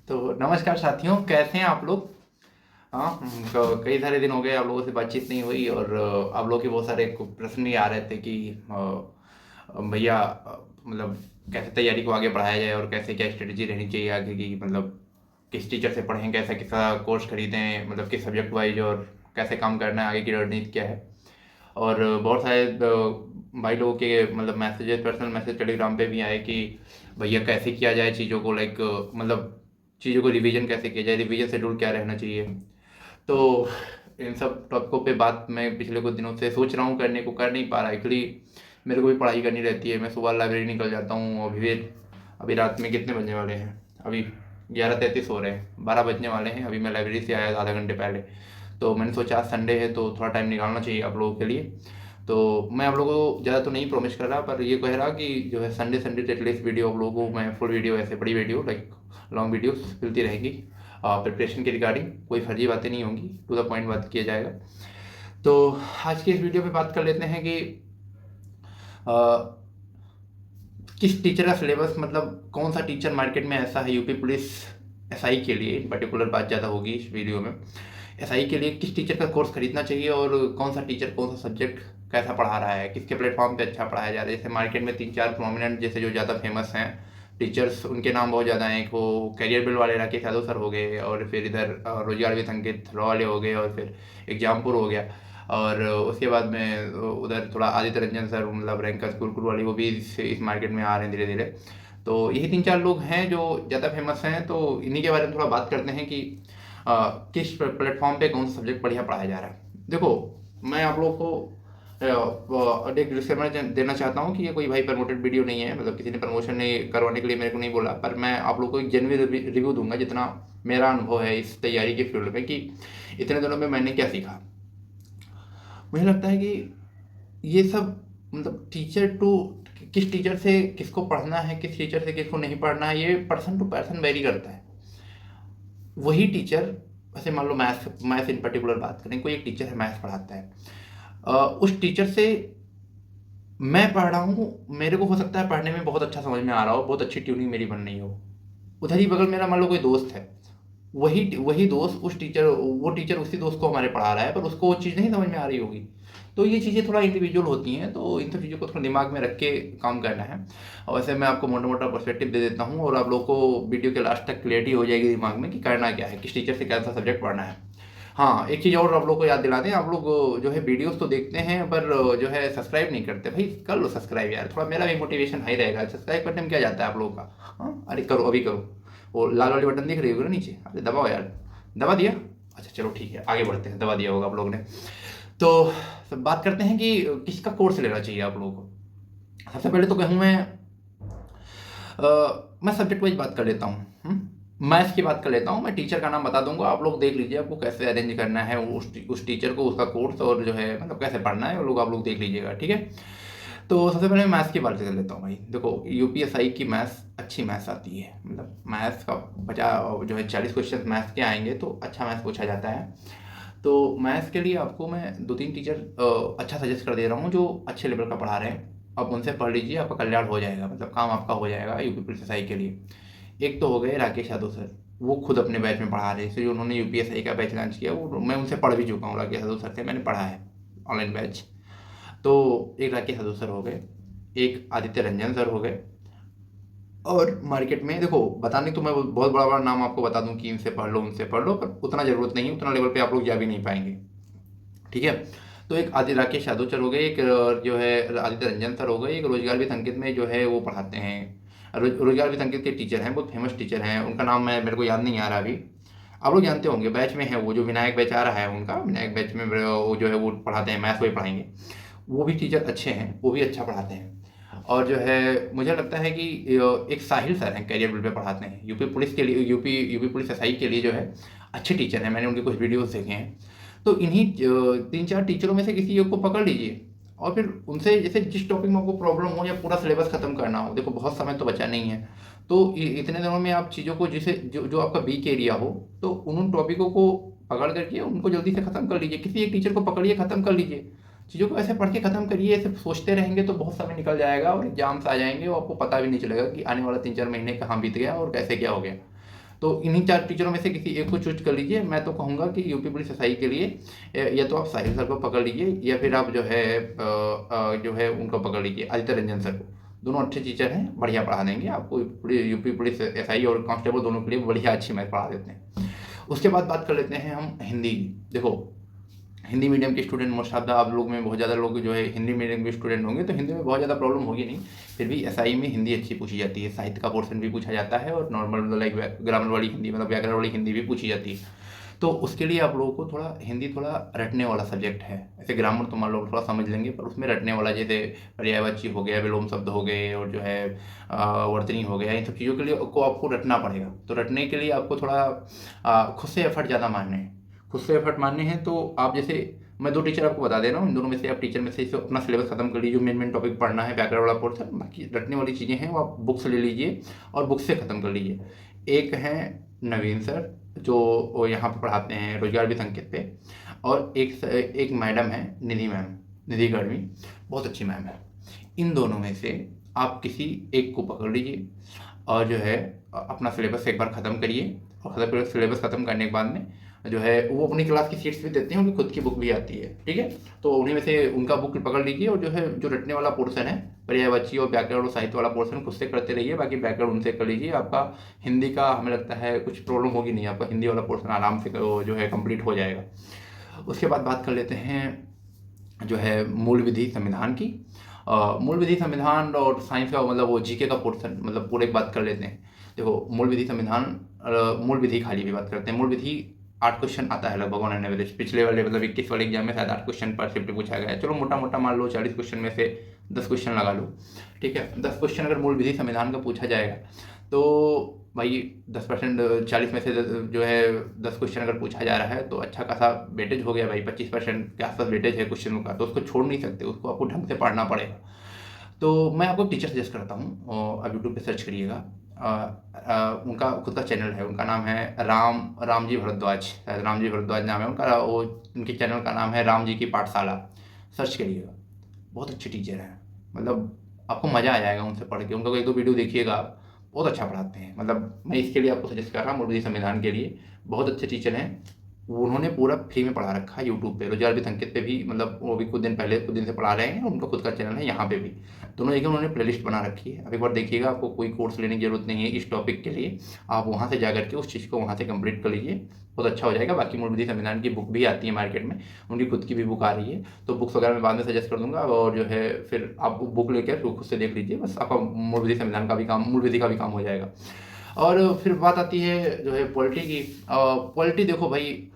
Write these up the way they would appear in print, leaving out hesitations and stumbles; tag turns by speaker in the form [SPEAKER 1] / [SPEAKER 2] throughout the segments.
[SPEAKER 1] तो नमस्कार साथियों, कैसे हैं आप लोग? हाँ, कई सारे दिन हो गए आप लोगों से बातचीत नहीं हुई और आप लोगों के बहुत सारे प्रश्न भी आ रहे थे कि भैया मतलब कैसे तैयारी को आगे बढ़ाया जाए और कैसे क्या स्ट्रेटजी रहनी चाहिए आगे की, मतलब किस टीचर से पढ़ें, कैसा किसका कोर्स खरीदें, मतलब किस सब्जेक्ट वाइज, और कैसे काम करना है, आगे की रणनीति क्या है। और बहुत सारे भाई लोगों के मतलब मैसेजेस, पर्सनल मैसेज टेलीग्राम पे भी आए कि भैया कैसे किया जाए चीज़ों को, लाइक मतलब चीज़ों को रिवीजन कैसे किया जाए, रिवीजन शेड्यूल क्या रहना चाहिए। तो इन सब टॉपिकों पे बात मैं पिछले कुछ दिनों से सोच रहा हूँ करने को, कर नहीं पा रहा एक्चुअली। मेरे को भी पढ़ाई करनी रहती है, मैं सुबह लाइब्रेरी निकल जाता हूँ। अभी रात में कितने बजने वाले हैं? अभी 11:33 हो रहे हैं, 12 बजने वाले हैं। अभी मैं लाइब्रेरी से आया आधा घंटे पहले। तो मैंने सोचा आज संडे है तो थोड़ा टाइम निकालना चाहिए आप लोगों के लिए। तो मैं आप लोगों को ज़्यादा तो नहीं प्रॉमिस कर रहा, पर ये कह रहा कि जो है संडे संडे एटलीस्ट वीडियो आप लोगों को मैं फुल वीडियो, ऐसे बड़ी वीडियो लाइक लॉन्ग वीडियोस मिलती रहेंगी। प्रिपरेशन के रिगार्डिंग कोई फर्जी बातें नहीं होंगी, टू द पॉइंट बात किया जाएगा। तो आज की इस वीडियो में बात कर लेते हैं कि अ, किस टीचर का सिलेबस, मतलब कौन सा टीचर मार्केट में ऐसा है यूपी पुलिस एसआई के लिए, इन पर्टिकुलर बात ज़्यादा होगी इस वीडियो में। एसआई के लिए किस टीचर का कोर्स खरीदना चाहिए और कौन सा टीचर कौन सा सब्जेक्ट कैसा पढ़ा रहा है, किसके प्लेटफॉर्म पे अच्छा पढ़ाया जा रहा है। जैसे मार्केट में 3-4 प्रोमिनेंट जैसे जो ज़्यादा फेमस हैं टीचर्स, उनके नाम बहुत ज़्यादा हैं। एक वो कैरियर बिल वाले राकेश यादव सर हो गए, और फिर इधर रोजगार विद अंकित रॉ वाले हो गए, और फिर एग्जामपुर हो गया। और उसके बाद में उधर थोड़ा आदित्य रंजन सर, मतलब रैंकर्स गुरुकुल वाली, वो भी इस मार्केट में आ रहे हैं धीरे धीरे। तो यही 3-4 लोग हैं जो ज़्यादा फेमस हैं। तो इन्हीं के बारे में थोड़ा बात करते हैं कि किस प्लेटफॉर्म पे कौन सा सब्जेक्ट बढ़िया पढ़ाया जा रहा है। देखो, मैं आप लोगों को एक डिस्क्लेमर देना चाहता हूँ कि ये कोई भाई प्रमोटेड वीडियो नहीं है, मतलब किसी ने प्रमोशन नहीं करवाने के लिए मेरे को नहीं बोला, पर मैं आप लोगों को एक जेन्युइन रिव्यू दूंगा जितना मेरा अनुभव है इस तैयारी के फील्ड में, कि इतने दिनों में मैंने क्या सीखा। मुझे लगता है कि ये सब मतलब टीचर टू, किस टीचर से किसको पढ़ना है, किस टीचर से किसको नहीं पढ़ना है, ये पर्सन टू पर्सन वेरी करता है। वही टीचर, वैसे मान लो मैथ्स मैथ्स इन पर्टिकुलर बात करें, कोई एक टीचर है मैथ्स पढ़ाता है, उस टीचर से मैं पढ़ रहा हूँ, मेरे को हो सकता है पढ़ने में बहुत अच्छा समझ में आ रहा हो, बहुत अच्छी ट्यूनिंग मेरी बन रही हो। उधर ही बगल मेरा मान लो कोई दोस्त है, वही वही दोस्त उस टीचर, वो टीचर उसी दोस्त को हमारे पढ़ा रहा है, पर उसको वो चीज़ नहीं समझ में आ रही होगी। तो ये चीज़ें थोड़ा इंडिविजुअल होती हैं, तो इन सब चीज़ों को थोड़ा दिमाग में रख के काम करना है। और वैसे मैं आपको मोटा मोटा पर्सपेक्टिव दे देता हूँ, और आप लोग को वीडियो के लास्ट तक क्लियरिटी हो जाएगी दिमाग में कि करना क्या है, किस टीचर से कौन सा सब्जेक्ट पढ़ना है। हाँ, एक चीज़ और आप लोग को याद दिला दें, आप लोग जो है वीडियोस तो देखते हैं पर जो है सब्सक्राइब नहीं करते। भाई कर लो सब्सक्राइब यार, थोड़ा मेरा भी मोटिवेशन हाई रहेगा। सब्सक्राइब करने में क्या जाता है आप लोगों का? हाँ, अरे करो, अभी करो। वो लाल वाली बटन दिख रही होगी ना नीचे, अरे दबाओ यार। दबा दिया? अच्छा चलो ठीक है, आगे बढ़ते हैं। दबा दिया होगा आप लोगों ने। तो सब बात करते हैं कि किसका कोर्स लेना चाहिए आप लोगों को। सबसे पहले तो कहूँ मैं सब्जेक्ट वाइज बात कर लेता हूँ। मैथ्स की बात कर लेता हूँ। मैं टीचर का नाम बता दूंगा, आप लोग देख लीजिए आपको कैसे अरेंज करना है उस टीचर को, उसका कोर्स, और जो है मतलब कैसे पढ़ना है वो लोग आप लोग देख लीजिएगा, ठीक है। तो सबसे पहले मैं मैथ्स की बात कर लेता हूँ भाई। देखो, यूपीएसआई की मैथ्स अच्छी मैथ्स आती है, मतलब मैथ्स का 50 जो है 40 क्वेश्चन मैथ्स के आएंगे तो अच्छा मैथ्स पूछा जाता है। तो मैथ्स के लिए आपको मैं 2-3 टीचर अच्छा सजेस्ट कर दे रहा हूँ जो अच्छे लेवल का पढ़ा रहे हैं। आप उनसे पढ़ लीजिए, आपका कल्याण हो जाएगा, मतलब काम आपका हो जाएगा यूपी पुलिस एसआई के लिए। एक तो हो गए राकेश यादव सर, वो खुद अपने बैच में पढ़ा रहे हैं। जैसे जो उन्होंने यूपीएसआई का बैच लॉन्च किया, वो मैं उनसे पढ़ भी चुका हूँ। राकेश यादव सर से मैंने पढ़ा है ऑनलाइन बैच। तो एक राकेश यादव सर हो गए, एक आदित्य रंजन सर हो गए। और मार्केट में देखो, बताने तो मैं बहुत बड़ा बड़ा नाम आपको बता दूं कि इनसे पढ़ लो उनसे पढ़ लो, पर उतना ज़रूरत नहीं है, उतना लेवल पे आप लोग जा भी नहीं पाएंगे, ठीक है। तो एक आदि राकेश यादव सर हो गए, एक जो है आदित्य रंजन सर हो गए, एक रोजगार भी संकेत में जो है वो पढ़ाते हैं। रोजगार भी संकेत के टीचर हैं, बहुत फेमस टीचर हैं, उनका नाम मैं मेरे को याद नहीं आ रहा अभी। आप लोग जानते होंगे, बैच में है वो, जो विनायक बैच आ रहा है उनका, विनायक बैच में वो जो है वो पढ़ाते हैं, मैथ्स वही पढ़ाएंगे। वो भी टीचर अच्छे हैं, वो भी अच्छा पढ़ाते हैं। और जो है मुझे लगता है कि एक साहिल सर हैं, कैरियर बिल्ड पे पढ़ाते हैं यूपी पुलिस के लिए, यूपी यूपी पुलिस एसआई के लिए जो है अच्छे टीचर हैं। मैंने उनके कुछ वीडियोस देखे हैं। तो इन्हीं 3-4 टीचरों में से किसी एक को पकड़ लीजिए, और फिर उनसे जैसे जिस टॉपिक में आपको प्रॉब्लम हो या पूरा सिलेबस खत्म करना हो, देखो बहुत समय तो बचा नहीं है। तो इतने दिनों में आप चीज़ों को, जिसे जो जो आपका वीक एरिया हो, तो उन टॉपिकों को पकड़ करके उनको जल्दी से ख़त्म कर लीजिए। किसी एक टीचर को पकड़िए, ख़त्म कर लीजिए चीज़ों को। ऐसे पढ़ के ख़त्म करिए, ऐसे सोचते रहेंगे तो बहुत समय निकल जाएगा और एग्जाम्स आ जाएंगे और आपको पता भी नहीं चलेगा कि आने वाला 3-4 महीने कहाँ बीत गया और कैसे क्या हो गया। तो इन्हीं 4 टीचरों में से किसी एक को चूज़ कर लीजिए। मैं तो कहूँगा कि यूपी पुलिस एसआई के लिए या तो आप साहिल सर को पकड़ लीजिए या फिर आप जो है उनको पकड़ लीजिए, आदित्य रंजन सर को। दोनों अच्छे टीचर हैं, बढ़िया पढ़ा देंगे आपको। यूपी पुलिस एसआई और कांस्टेबल दोनों के लिए बढ़िया अच्छी मैथ पढ़ा देते हैं। उसके बाद बात कर लेते हैं हम हिंदी की। देखो, हिंदी मीडियम के स्टूडेंट मोस्ट ऑफ द आप लोग में बहुत ज़्यादा लोग जो है हिंदी मीडियम के स्टूडेंट होंगे, तो हिंदी में बहुत ज़्यादा प्रॉब्लम होगी नहीं। फिर भी एसआई में हिंदी अच्छी पूछी जाती है, साहित्य का पोर्शन भी पूछा जाता है और नॉर्मल लाइक ग्रामर वाली हिंदी, मतलब व्याकरण वाली हिंदी भी पूछी जाती है। तो उसके लिए आप लोगों को थोड़ा हिंदी थोड़ा रटने वाला सब्जेक्ट है। ऐसे ग्रामर तो मान लो थोड़ा समझ लेंगे, पर उसमें रटने वाला, जैसे पर्यायवाची हो गया, विलोम शब्द हो गए और जो है वर्तनी हो गया, इन सब चीज़ों के लिए आपको रटना पड़ेगा। तो रटने के लिए आपको थोड़ा खुद से एफर्ट ज़्यादा मारने हैं। खुद से एफर्ट मारने हैं तो आप जैसे, मैं 2 टीचर आपको बता दे रहा हूँ, इन दोनों में से आप टीचर में से इसे अपना सिलेबस खत्म कर लीजिए। जो मेन टॉपिक पढ़ना है व्याकरण वाला पोर्शन, बाकी रटने वाली चीज़ें हैं वो आप बुक से ले लीजिए और बुक से ख़त्म कर लीजिए। एक हैं नवीन सर जो यहाँ पे पढ़ाते हैं रोजगार भी संकेत पे, और एक मैडम है निधि मैम, निधि गढ़वी, बहुत अच्छी मैम है। इन दोनों में से आप किसी एक को पकड़ लीजिए और जो है अपना सिलेबस एक बार ख़त्म करिए। और सिलेबस ख़त्म करने के बाद में जो है वो अपनी क्लास की सीट्स भी देते हैं, उनकी खुद की बुक भी आती है, ठीक है। तो उन्हीं में से उनका बुक पकड़ लीजिए और जो है जो रटने वाला पोर्शन है, पर्यायवाची और व्याकरण और साहित्य वाला पोर्शन खुद से करते रहिए। बाकी व्याकरण उनसे कर लीजिए। आपका हिंदी का हमें लगता है कुछ प्रॉब्लम होगी नहीं, आपका हिंदी वाला पोर्शन आराम से जो है कंप्लीट हो जाएगा। उसके बाद बात कर लेते हैं जो है मूल विधि संविधान की। मूल विधि संविधान और साइंस का मतलब वो जीके का पोर्शन, मतलब पूरे की बात कर लेते हैं। देखो, मूल विधि संविधान, मूल विधि खाली भी बात करते हैं। मूल विधि 8 क्वेश्चन आता है लगभग ऑन एन एवरेज। पिछले वाले मतलब 21 वाले एग्जाम में शायद 8 क्वेश्चन पर शिफ्ट पूछा गया है। चलो मोटा मोटा मान लो 40 क्वेश्चन में से 10 क्वेश्चन लगा लो, ठीक है। 10 क्वेश्चन अगर मूल विधि संविधान का पूछा जाएगा तो भाई 10%, 40 में से जो है 10 क्वेश्चन अगर पूछा जा रहा है तो अच्छा खासा वेटेज हो गया भाई। 25% के आसपास वेटेज है क्वेश्चनों का, तो उसको छोड़ नहीं सकते, उसको आपको ढंग से पढ़ना पड़ेगा। तो मैं आपको टीचर सजेस्ट करता हूँ, आप यूट्यूब पे सर्च करिएगा। उनका खुद का चैनल है, उनका नाम है रामजी भरद्वाज, शायद रामजी भरद्वाज नाम है उनका। वो उनके चैनल का नाम है राम जी की पाठशाला, सर्च करिएगा। बहुत अच्छे टीचर हैं, मतलब आपको मज़ा आ जाएगा उनसे पढ़ के। उनका 1-2 वीडियो देखिएगा आप, बहुत अच्छा पढ़ाते हैं। मतलब मैं इसके लिए आपको सजेस्ट कर रहा हूँ, मूल विधि संविधान के लिए बहुत अच्छे टीचर हैं। उन्होंने पूरा फ्री में पढ़ा रखा है यूट्यूब पे, रोजगार भी संकेत पे भी, मतलब वो भी कुछ दिन से पढ़ा रहे हैं। उनका खुद का चैनल है, यहाँ पे भी दोनों जगह उन्होंने प्लेलिस्ट बना रखी है। अब एक बार देखिएगा, आपको कोई कोर्स लेने की जरूरत नहीं है इस टॉपिक के लिए। आप वहाँ से जाकर के उस चीज़ को वहाँ से कंप्लीट कर लीजिए, बहुत अच्छा हो जाएगा। बाकी मूल विधि संविधान की बुक भी आती है मार्केट में, उनकी खुद की भी बुक आ रही है, तो बुक्स वगैरह मैं बाद में सजेस्ट कर दूंगा। और जो है फिर आप बुक लेकर खुद से देख लीजिए, बस आपका मूल विधि संविधान का भी काम, मूल विधि का भी काम हो जाएगा। और फिर बात आती है जो है पॉलिटी की। पॉलिटी देखो भाई,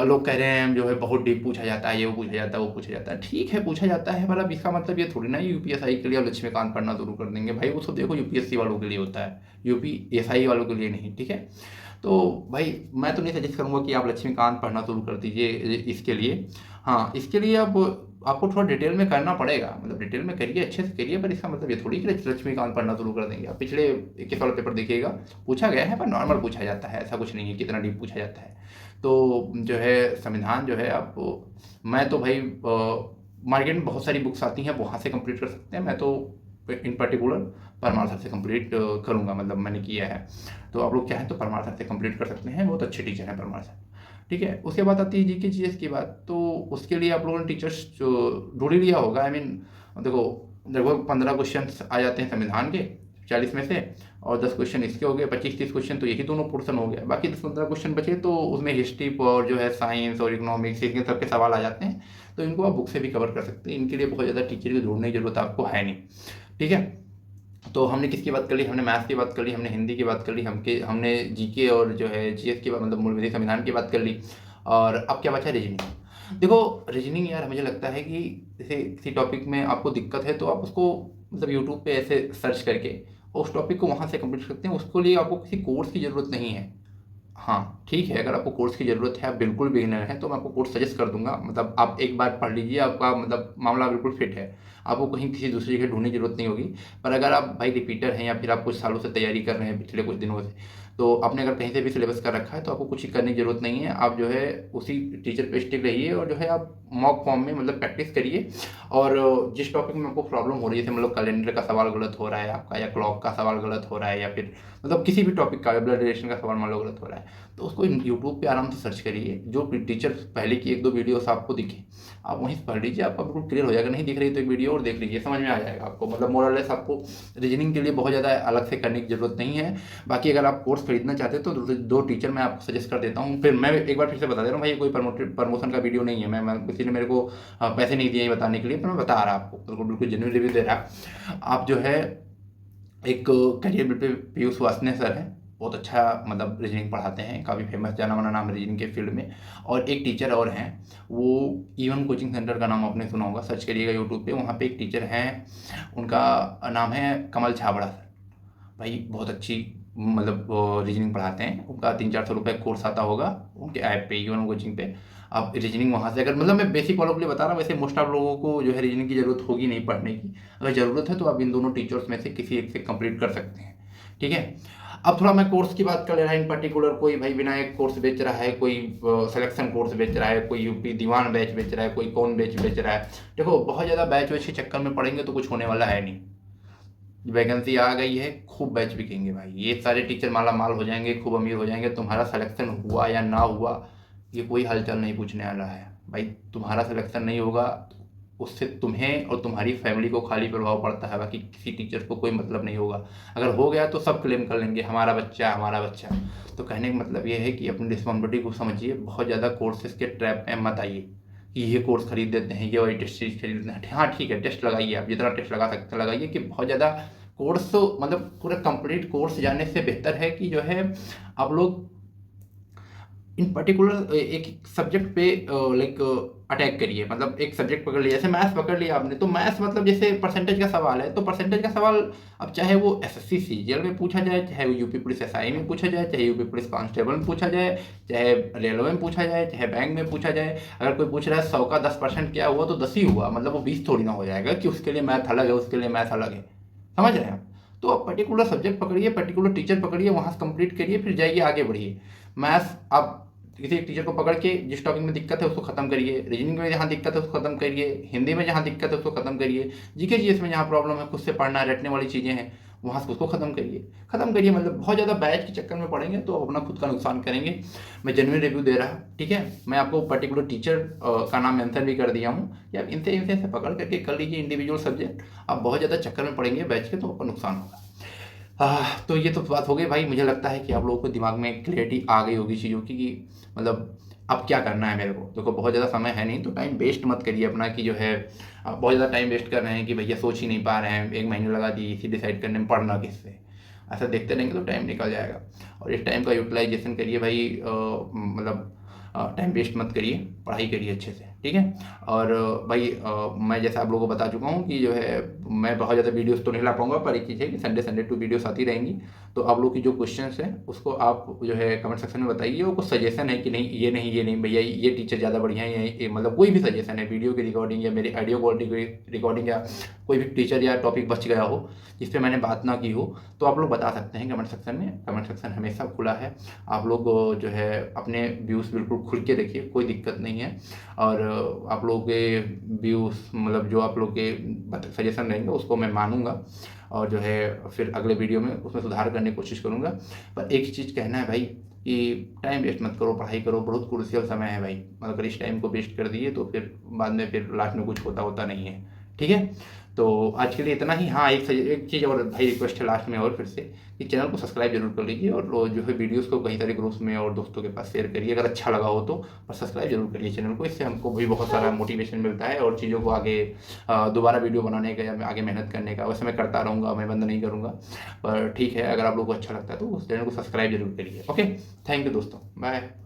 [SPEAKER 1] लोग कह रहे हैं जो है बहुत डीप पूछा जाता है, ये वो पूछा जाता है, वो पूछा जाता है। ठीक है, पूछा जाता है, पर अब इसका मतलब ये थोड़ी ना यूपीएसआई के लिए आप लक्ष्मीकांत पढ़ना शुरू कर देंगे भाई। वो तो देखो यूपीएससी वालों के लिए होता है, यूपीएसआई वालों के लिए नहीं, ठीक है। तो भाई मैं तो नहीं सजेस्ट करूँगा कि आप लक्ष्मीकांत पढ़ना शुरू कर दीजिए इसके लिए। हाँ, इसके लिए आपको थोड़ा डिटेल में करना पड़ेगा, मतलब डिटेल में करिए, अच्छे से करिए, पर इसका मतलब ये थोड़ी कि लक्ष्मीकांत पढ़ना शुरू कर देंगे आप। पिछले 21 वाला पेपर देखिएगा, पूछा गया है पर नॉर्मल पूछा जाता है, ऐसा कुछ नहीं है कितना डीप पूछा जाता है। तो जो है संविधान जो है आपको, मैं तो भाई मार्केट में बहुत सारी बुक्स आती हैं, वहाँ से कंप्लीट कर सकते हैं। मैं तो इन पर्टिकुलर परमार सर से कंप्लीट करूँगा, मतलब मैंने किया है। तो आप लोग चाहें तो परमार सर से कंप्लीट कर सकते हैं, बहुत अच्छे टीचर हैं परमार सर, ठीक है। उसके बाद आती है जीके जीएस की बात। तो उसके लिए आप लोगों ने टीचर्स जो ढूंढ ही लिया होगा। आई मीन देखो, लगभग 15 क्वेश्चन आ जाते हैं संविधान के 40 में से, और 10 क्वेश्चन इसके हो गए, 25-30 क्वेश्चन तो यही दोनों पोर्शन हो गया। बाकी 10-15 क्वेश्चन बचे, तो उसमें हिस्ट्री और जो है साइंस और इकोनॉमिक्स, इनके सबके सवाल आ जाते हैं। तो इनको आप बुक से भी कवर कर सकते हैं, इनके लिए बहुत ज़्यादा टीचर की ढूंढने की जरूरत आपको है नहीं, ठीक है। तो हमने किसकी बात कर ली, हमने मैथ्स की बात कर ली, हमने हिंदी की बात कर ली, हमने जीके और जो है जीएस की बात, मतलब मूल विधि संविधान की बात कर ली। और अब क्या बचा, रीजनिंग। देखो रीजनिंग यार, मुझे लगता है कि जैसे किसी टॉपिक में आपको दिक्कत है तो आप उसको मतलब यूट्यूब पे ऐसे सर्च करके उस टॉपिक को वहाँ से कंप्लीट कर सकते हैं। उसके लिए आपको किसी कोर्स की ज़रूरत नहीं है, हाँ, ठीक है, अगर आपको कोर्स की ज़रूरत है, आप बिल्कुल बिगिनर हैं, तो मैं आपको कोर्स सजेस्ट कर दूँगा। मतलब आप एक बार पढ़ लीजिए, आपका मतलब मामला बिल्कुल फिट है। आपको कहीं किसी दूसरी जगह ढूँढने की ज़रूरत नहीं होगी। पर अगर आप भाई रिपीटर हैं या फिर आप कुछ सालों से तैयारी कर रहे हैं पिछले कुछ दिनों से, तो आपने अगर कहीं से भी सिलेबस कर रखा है, तो आपको कुछ ही करने की ज़रूरत नहीं है। आप जो है उसी टीचर पे स्टिक रहिए और जो है आप मॉक फॉर्म में मतलब प्रैक्टिस करिए। और जिस टॉपिक में आपको प्रॉब्लम हो रही है, जैसे मतलब कैलेंडर का सवाल गलत हो रहा है आपका, या क्लॉक का सवाल गलत हो रहा है, या फिर मतलब किसी भी टॉपिक का ब्लड रिलेशन का सवाल मान लो गलत हो रहा है, तो उसको यूट्यूब पे आराम से सर्च करिए। जो टीचर पहले की 1-2 वीडियोस आपको दिखे, आप वहीं से पढ़ लीजिए, आपका बिल्कुल क्लियर हो जाएगा। नहीं दिख रही तो एक वीडियो और देख लीजिए, समझ में आ जाएगा आपको। मतलब मोरलेस आपको रीजनिंग के लिए बहुत ज़्यादा अलग से करने की ज़रूरत नहीं है। बाकी अगर आप कोर्स खरीदना चाहते हैं तो 2 टीचर मैं आपको सजेस्ट कर देता हूँ। फिर मैं एक बार फिर से बता दे रहा हूँ भाई, ये कोई प्रमोशन का वीडियो नहीं है। मैं किसी ने मेरे को पैसे नहीं दिए हैं बताने के लिए, पर मैं बता रहा आपको, बिल्कुल बिल्कुल जेन्युइन रिव्यू दे रहा। आप जो है एक करियर बिल्ड पे पीयूष वासने सर हैं, बहुत अच्छा मतलब रीजनिंग पढ़ाते हैं, काफ़ी फेमस जाना माना नाम है रीजनिंग के फील्ड में। और एक टीचर और हैं, वो इवन कोचिंग सेंटर का नाम आपने सुना होगा, सर्च करिएगा यूट्यूब पे, वहाँ पे एक टीचर हैं, उनका नाम है कमल छाबड़ा सर। भाई बहुत अच्छी मतलब रीजनिंग पढ़ाते हैं। उनका 300-400 रुपये कोर्स आता होगा उनके ऐप पे, इवन कोचिंग पे। आप रीजनिंग वहाँ से अगर मतलब मैं बेसिक वालों के लिए बता रहा हूँ, वैसे मोस्ट ऑफ लोगों को जो है रीजनिंग की ज़रूरत होगी नहीं पढ़ने की। अगर ज़रूरत है तो आप इन दोनों टीचर्स में से किसी एक से कंप्लीट कर सकते हैं, ठीक है। अब थोड़ा मैं कोर्स की बात कर ले रहा है इन पर्टिकुलर। कोई भाई विनायक कोर्स बेच रहा है, कोई सिलेक्शन कोर्स बेच रहा है, कोई यूपी दीवान बैच बेच रहा है, कोई कौन बैच बेच रहा है। देखो बहुत ज़्यादा बैच वैच के चक्कर में पड़ेंगे तो कुछ होने वाला है नहीं। वैकेंसी आ गई है, खूब बैच बिकेंगे भाई, ये सारे टीचर माला माल हो जाएंगे, खूब अमीर हो जाएंगे। तुम्हारा सिलेक्शन हुआ या ना हुआ, ये कोई हलचल नहीं पूछने वाला है भाई। तुम्हारा सिलेक्शन नहीं होगा, उससे तुम्हें और तुम्हारी फैमिली को खाली प्रभाव पड़ता है, बाकी किसी टीचर को कोई मतलब नहीं होगा। अगर हो गया तो सब क्लेम कर लेंगे, हमारा बच्चा हमारा बच्चा। तो कहने का मतलब ये है कि अपनी रिस्पॉन्सिबिलिटी को समझिए, बहुत ज़्यादा कोर्सेज के ट्रैप में मत आइए कि ये कोर्स खरीद देते हैं, ये वाली टेस्ट सीरीज खरीद लेते हैं। हाँ ठीक है, टेस्ट लगाइए, आप जितना टेस्ट लगा सकते हैं लगाइए। कि बहुत ज़्यादा कोर्स मतलब पूरा कंप्लीट कोर्स जानने से बेहतर है कि जो है आप लोग इन पर्टिकुलर एक सब्जेक्ट पे लाइक अटैक करिए। मतलब एक सब्जेक्ट पकड़ लिया, जैसे मैथ्स पकड़ लिया आपने, तो मैथ्स मतलब जैसे परसेंटेज का सवाल है, तो परसेंटेज का सवाल अब चाहे वो एसएससी सीजीएल में पूछा जाए, चाहे वो यूपी पुलिस एसआई में पूछा जाए, चाहे यूपी पुलिस कांस्टेबल में पूछा जाए, चाहे रेलवे में पूछा जाए, चाहे बैंक में पूछा जाए। अगर कोई पूछ रहा है 100 का 10% क्या हुआ, तो 10 ही हुआ, मतलब वो 20 थोड़ी ना हो जाएगा कि उसके लिए मैथ अलग है, उसके लिए मैथ अलग है। समझ रहे हैं आप। तो आप पर्टिकुलर सब्जेक्ट पकड़िए, पर्टिकुलर टीचर पकड़िए, वहाँ से कंप्लीट करिए, फिर जाइए आगे बढ़िए। मैथ्स आप किसी एक टीचर को पकड़ के जिस टॉपिक में दिक्कत है उसको खत्म करिए, रीजनिंग में जहाँ दिक्कत है उसको खत्म करिए, हिंदी में जहाँ दिक्कत है उसको खत्म करिए, जीके जीएस में जहाँ प्रॉब्लम है, खुद से पढ़ना रटने वाली चीज़ें हैं, वहाँ से उसको खत्म करिए। मतलब बहुत ज़्यादा बैच के चक्कर में पड़ेंगे तो अपना खुद का नुकसान करेंगे। मैं जेन्युइन रिव्यू दे रहा, ठीक है। मैं आपको पर्टिकुलर टीचर का नाम मेंशन भी कर दिया हूँ कि आप इनसे इनसे इनसे पकड़ करके कर लीजिए इंडिविजुअल सब्जेक्ट। आप बहुत ज़्यादा चक्कर में पड़ेंगे बैच के, तो आपका नुकसान होगा। तो ये तो बात हो गई भाई। मुझे लगता है कि आप लोगों को दिमाग में क्लियरिटी आ गई होगी चीज़ों की, कि मतलब अब क्या करना है मेरे को। देखो बहुत ज़्यादा समय है नहीं, तो टाइम वेस्ट मत करिए अपना कि जो है आप बहुत ज़्यादा टाइम वेस्ट कर रहे हैं कि भैया सोच ही नहीं पा रहे हैं, 1 महीने लगा दिए इसी डिसाइड करने में, पढ़ना किससे। ऐसा देखते रहेंगे तो टाइम निकल जाएगा। और इस टाइम का यूटिलाइजेशन करिए भाई, मतलब टाइम वेस्ट मत करिए, पढ़ाई करिए अच्छे से, ठीक है। और भाई मैं जैसा आप लोगों को बता चुका हूँ कि जो है मैं बहुत ज़्यादा वीडियोस तो नहीं ला पाऊंगा, पर एक चीज़ है कि संडे संडे 2 वीडियोस आती रहेंगी। तो आप लोग की जो क्वेश्चंस हैं उसको आप जो है कमेंट सेक्शन में बताइए, और कुछ सजेशन है कि नहीं ये नहीं भैया ये टीचर ज़्यादा बढ़िया है, ये मतलब कोई भी सजेशन है, वीडियो की रिकॉर्डिंग या मेरी ऑडियो क्वालिटी की रिकॉर्डिंग, या कोई भी टीचर या टॉपिक बच गया हो जिस पे मैंने बात ना की हो, तो आप लोग बता सकते हैं कमेंट सेक्शन में। कमेंट सेक्शन हमेशा खुला है। आप लोग जो है अपने व्यूज़ बिल्कुल खुल के रखिए, कोई दिक्कत नहीं है। और आप लोगों के व्यूज़ मतलब जो आप लोग के सजेशन रहेंगे उसको मैं मानूंगा, और जो है फिर अगले वीडियो में उसमें सुधार करने की कोशिश करूंगा। पर एक ही चीज़ कहना है भाई कि टाइम वेस्ट मत करो, पढ़ाई करो, बहुत क्रूशियल समय है भाई। अगर इस टाइम को वेस्ट कर दिए तो फिर बाद में फिर लास्ट में कुछ होता नहीं है, ठीक है। तो आज के लिए इतना ही। हाँ एक चीज़ और भाई रिक्वेस्ट है लास्ट में और फिर से, कि चैनल को सब्सक्राइब जरूर कर लीजिए, और जो है वीडियोस को कई सारे ग्रुप्स में और दोस्तों के पास शेयर करिए अगर अच्छा लगा हो तो। और सब्सक्राइब जरूर करिए चैनल को, इससे हमको भी बहुत सारा मोटिवेशन मिलता है और चीज़ों को आगे दोबारा वीडियो बनाने का या आगे मेहनत करने का। वैसे मैं करता रहूँगा, मैं बंद नहीं करूँगा, पर ठीक है अगर आप लोग को अच्छा लगता है तो उस चैनल को सब्सक्राइब जरूर करिए। ओके, थैंक यू दोस्तों, बाय।